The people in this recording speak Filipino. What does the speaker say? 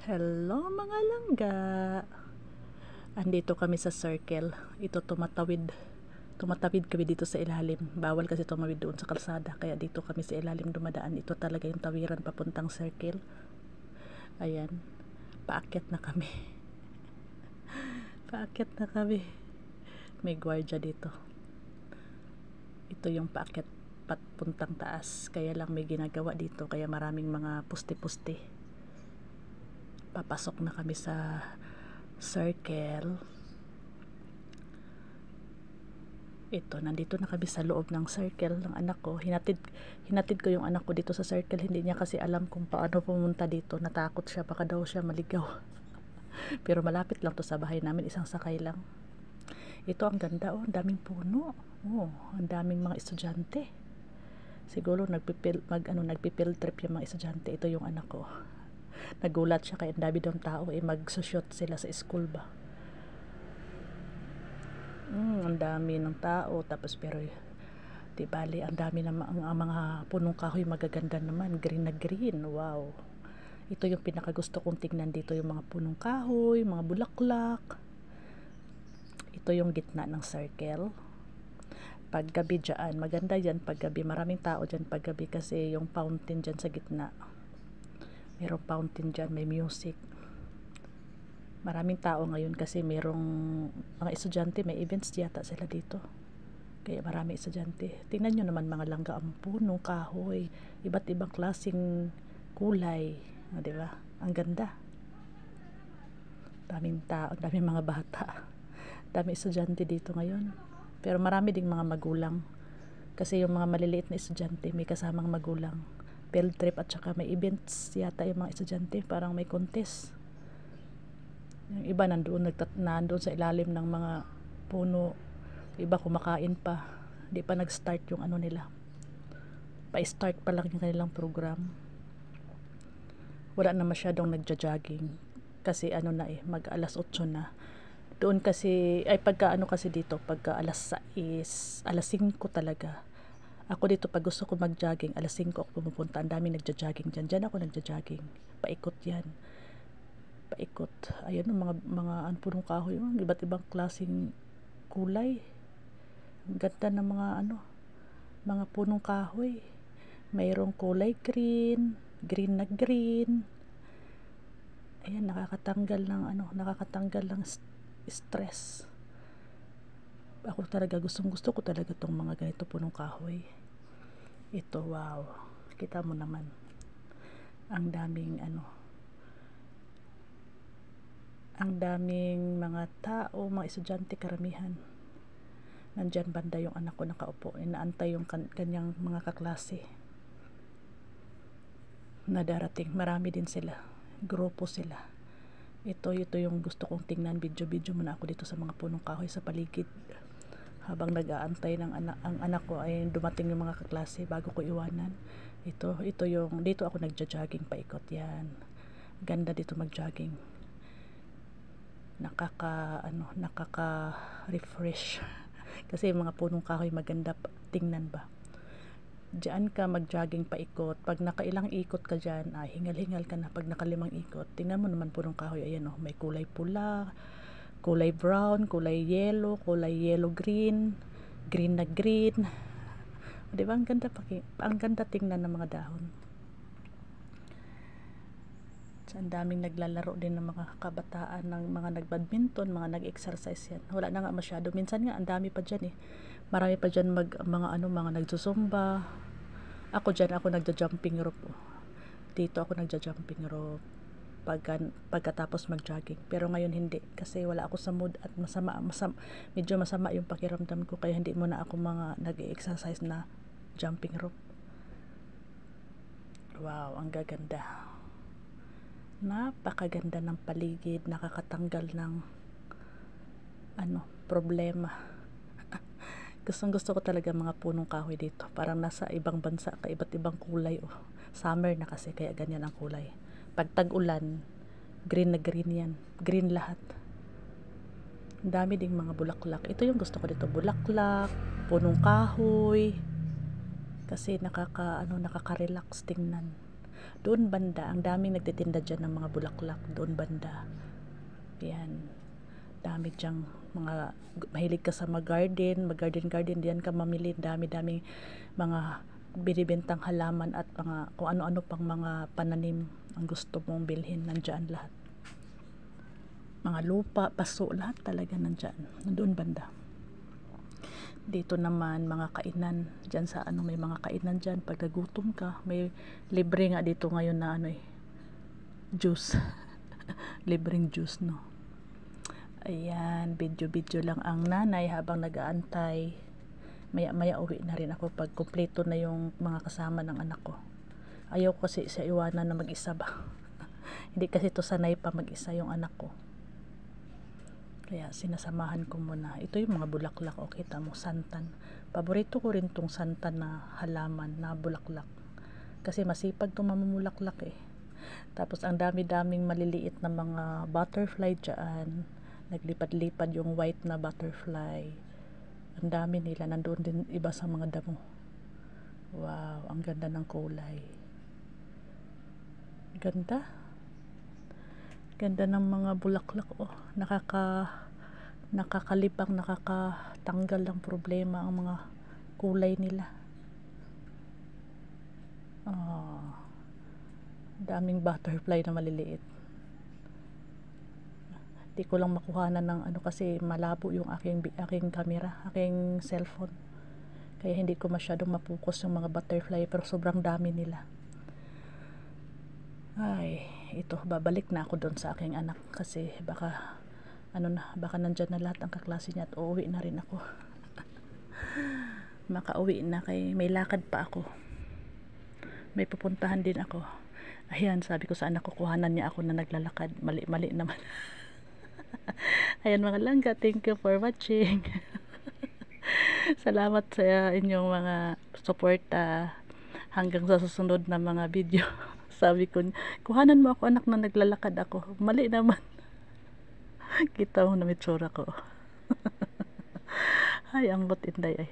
Hello mga langga! Andito kami sa circle. Ito tumatawid. Tumatawid kami dito sa ilalim. Bawal kasi tumawid doon sa kalsada. Kaya dito kami sa ilalim dumadaan. Ito talaga yung tawiran papuntang circle. Ayan. Paakyat na kami. Paakyat na kami. May gwardiya dito. Ito yung paakyat papuntang taas. Kaya lang may ginagawa dito. Kaya maraming mga puste-puste. Papasok na kami sa circle. Ito, nandito na kami sa loob ng circle ng anak ko. Hinatid ko yung anak ko dito sa circle. Hindi niya kasi alam kung paano pumunta dito. Natakot siya, baka daw siya maligaw. Pero malapit lang to sa bahay namin, isang sakay lang. Ito ang ganda, oh, ang daming puno. Oh, ang daming mga estudyante. Siguro nagpipil trip yung mga estudyante. Ito yung anak ko. Nagulat siya kaya ang dami daw tao, magsushoot sila sa school ba. Ang dami ng tao, tapos pero di bali, ang dami na ang mga punong kahoy magaganda naman, green na green. Wow, ito yung pinakagusto kong tingnan dito, yung mga punong kahoy, mga bulaklak. Ito yung gitna ng circle. Paggabi dyan, maganda dyan paggabi, maraming tao dyan paggabi kasi yung fountain dyan sa gitna, merong fountain dyan, may music. Maraming tao ngayon kasi merong mga estudyante, may events yata sila dito. Kaya marami estudyante. Tingnan nyo naman mga langga, ang puno, kahoy, iba't ibang klaseng kulay. Di ba? Ang ganda. Daming tao, daming mga bata. Daming estudyante dito ngayon. Pero marami ding mga magulang. Kasi yung mga maliliit na estudyante, may kasamang magulang. Field trip at saka may events yata yung mga estudyante. Parang may contest. Yung iba nandoon sa ilalim ng mga puno, iba kumakain pa, di pa nag-start yung ano nila, pa-start pa lang yung kanilang program. Wala na masyadong nagja-jogging kasi ano na mag alas 8 na doon kasi, pagka ano kasi dito, pagka alas 6, alas 5 talaga. Ako dito pag gusto ko mag-jogging, alas 5 ako pumupunta. Ang daming nagja-jogging dyan ako nagja-jogging, paikot yan, paikot. Ayan yung mga punong kahoy, iba't ibang klaseng kulay. Ang ganda ng mga punong kahoy. Mayroong kulay green, green na green. Ayan, nakakatanggal ng stress. Ako talaga gusto ko talaga tong mga ganito punong kahoy. Ito, wow. Kita mo naman. Ang daming ang daming mga tao, mga estudyante karamihan. Nandyan banda yung anak ko nakaupo, inaantay yung kanyang mga kaklase na darating. Marami din sila, grupo sila. Ito yung gusto kong tingnan. Video muna ako dito sa mga punong kahoy sa paligid habang nag-aantay ng ang anak ko ay dumating yung mga kaklase bago ko iwanan. Ito yung dito ako nagja-jogging paikot. Yan, ganda dito mag-jogging. Nakaka-refresh kasi yung mga punong kahoy maganda tingnan ba. Diyan ka mag-jogging paikot. Pag nakailang ikot ka dyan, hingal-hingal ka na. Pag nakalimang ikot, tingnan mo naman punong kahoy. Ayan, may kulay pula, kulay brown, kulay yellow green, green na green. Diba ang ganda tingnan ng mga dahon. Ang daming naglalaro din ng mga kabataan, ng mga nagbadminton, mga nag-exercise yan. Wala na nga masyado. Minsan nga ang dami pa dyan Marami pa dyan mga nagsusumba. Ako nagja-jumping rope. Dito ako nagja-jumping rope pagkatapos mag-jogging. Pero ngayon hindi kasi wala ako sa mood at medyo masama yung pakiramdam ko kaya hindi muna ako nag-exercise na jumping rope. Wow, ang gaganda. Napakaganda ng paligid, nakakatanggal ng problema. Gusto ko talaga mga punong kahoy dito, parang nasa ibang bansa ka, iba't ibang kulay. Summer na kasi kaya ganyan ang kulay. Pag tag-ulan, green na green yan, green lahat. Ang dami ding mga bulaklak. Ito yung gusto ko dito, bulaklak, punong kahoy, kasi nakaka-relax tingnan. Doon banda, ang daming nagtitinda dyan ng mga bulaklak. Doon banda. Yan. Dami dyang mga, mahilig ka sa mag-garden diyan ka mamili. Dami-daming mga binibentang halaman at mga kung ano-ano pang mga pananim ang gusto mong bilhin, nandyan lahat. Mga lupa, paso, lahat talaga nandyan. Doon banda. Dito naman mga kainan, dyan sa ano, may mga kainan dyan. Pag nagutom ka, may libre nga dito ngayon na ano juice. Libreng juice, no. Ayan, video lang ang nanay habang nag-aantay. Maya uwi na rin ako pag kumpleto na yung mga kasama ng anak ko. Ayaw kasi sa iwanan na mag-isa ba. Hindi kasi to sanay pa mag-isa yung anak ko. Kaya sinasamahan ko muna. Ito yung mga bulaklak, o kita mo, santan. Paborito ko rin tong santan na halaman na bulaklak. Kasi masipag itong mamumulaklak eh. Tapos ang dami-daming maliliit na mga butterfly dyan. Naglipad-lipad yung white na butterfly. Ang dami nila. Nandoon din iba sa mga damo. Wow, ang ganda ng kulay. Ganda. Ganda ng mga bulaklak, oh. Nakakalibang, nakakatanggal ng problema ang mga kulay nila. Daming butterfly na maliliit. Di ko lang makuhanan ng ano kasi malabo yung aking camera, aking cellphone. Kaya hindi ko masyadong mapokus yung mga butterfly, pero sobrang dami nila. Ay, ito, babalik na ako doon sa aking anak kasi baka baka nandyan na lahat ang kaklase niya at uuwi na rin ako. Makauwi na kay may lakad pa ako. May pupuntahan din ako. Ayan, sabi ko sa anak ko, kuhanan niya ako na naglalakad. Mali naman. Ayan mga langga, thank you for watching. Salamat sa inyong mga suporta hanggang sa susunod na mga video. Sabi ko, kuhanan mo ako anak na naglalakad ako. Mali naman. Kita mo na mitsura ko. Ay, ang butinday ay.